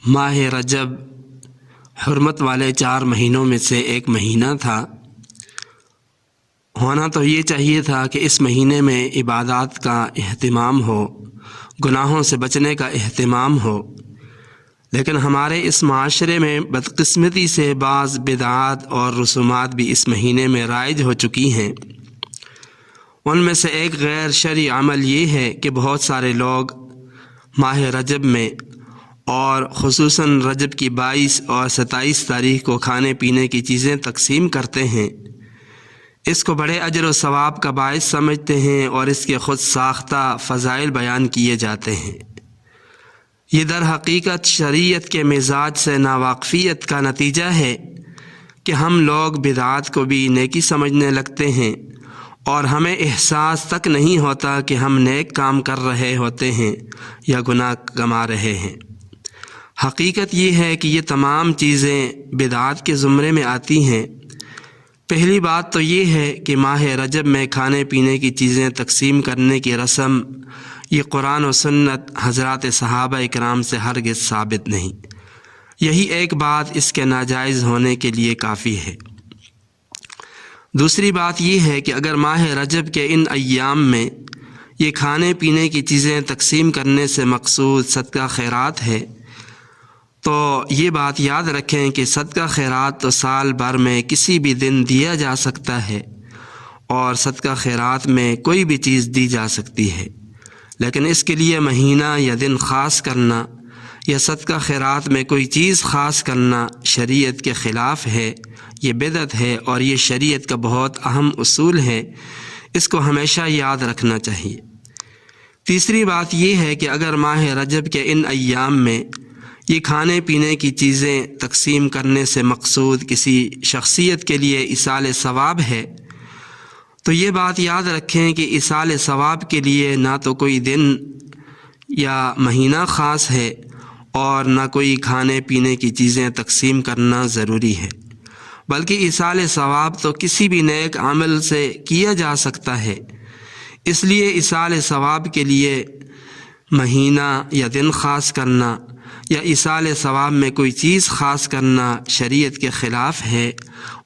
ماہ رجب حرمت والے 4 مہینوں میں سے ایک مہینہ تھا۔ ہونا تو یہ چاہیے تھا کہ اس مہینے میں عبادات کا اہتمام ہو، گناہوں سے بچنے کا اہتمام ہو، لیکن ہمارے اس معاشرے میں بدقسمتی سے بعض بدعات اور رسومات بھی اس مہینے میں رائج ہو چکی ہیں۔ ان میں سے ایک غیر شرعی عمل یہ ہے کہ بہت سارے لوگ ماہ رجب میں اور خصوصاً رجب کی 22 اور 27 تاریخ کو کھانے پینے کی چیزیں تقسیم کرتے ہیں۔ اس کو بڑے اجر و ثواب کا باعث سمجھتے ہیں اور اس کے خود ساختہ فضائل بیان کیے جاتے ہیں۔ یہ در حقیقت شریعت کے مزاج سے ناواقفیت کا نتیجہ ہے کہ ہم لوگ بدعات کو بھی نیکی سمجھنے لگتے ہیں اور ہمیں احساس تک نہیں ہوتا کہ ہم نیک کام کر رہے ہوتے ہیں یا گناہ کما رہے ہیں۔ حقیقت یہ ہے کہ یہ تمام چیزیں بدعات کے زمرے میں آتی ہیں۔ پہلی بات تو یہ ہے کہ ماہ رجب میں کھانے پینے کی چیزیں تقسیم کرنے کی رسم یہ قرآن و سنت حضرات صحابہ اکرام سے ہرگز ثابت نہیں۔ یہی ایک بات اس کے ناجائز ہونے کے لیے کافی ہے۔ دوسری بات یہ ہے کہ اگر ماہ رجب کے ان ایام میں یہ کھانے پینے کی چیزیں تقسیم کرنے سے مقصود صدقہ خیرات ہے تو یہ بات یاد رکھیں کہ صدقہ خیرات تو سال بھر میں کسی بھی دن دیا جا سکتا ہے اور صدقہ خیرات میں کوئی بھی چیز دی جا سکتی ہے، لیکن اس کے لیے مہینہ یا دن خاص کرنا یا صدقہ خیرات میں کوئی چیز خاص کرنا شریعت کے خلاف ہے، یہ بدعت ہے اور یہ شریعت کا بہت اہم اصول ہے، اس کو ہمیشہ یاد رکھنا چاہیے۔ تیسری بات یہ ہے کہ اگر ماہ رجب کے ان ایام میں یہ کھانے پینے کی چیزیں تقسیم کرنے سے مقصود کسی شخصیت کے لیے ایصال ثواب ہے تو یہ بات یاد رکھیں کہ ایصال ثواب کے لیے نہ تو کوئی دن یا مہینہ خاص ہے اور نہ کوئی کھانے پینے کی چیزیں تقسیم کرنا ضروری ہے، بلکہ ایصال ثواب تو کسی بھی نیک عمل سے کیا جا سکتا ہے۔ اس لیے ایصال ثواب کے لیے مہینہ یا دن خاص کرنا یا ایصال ثواب میں کوئی چیز خاص کرنا شریعت کے خلاف ہے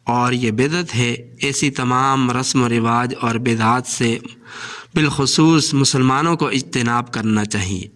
اور یہ بدعت ہے۔ ایسی تمام رسم و رواج اور بدعات سے بالخصوص مسلمانوں کو اجتناب کرنا چاہیے۔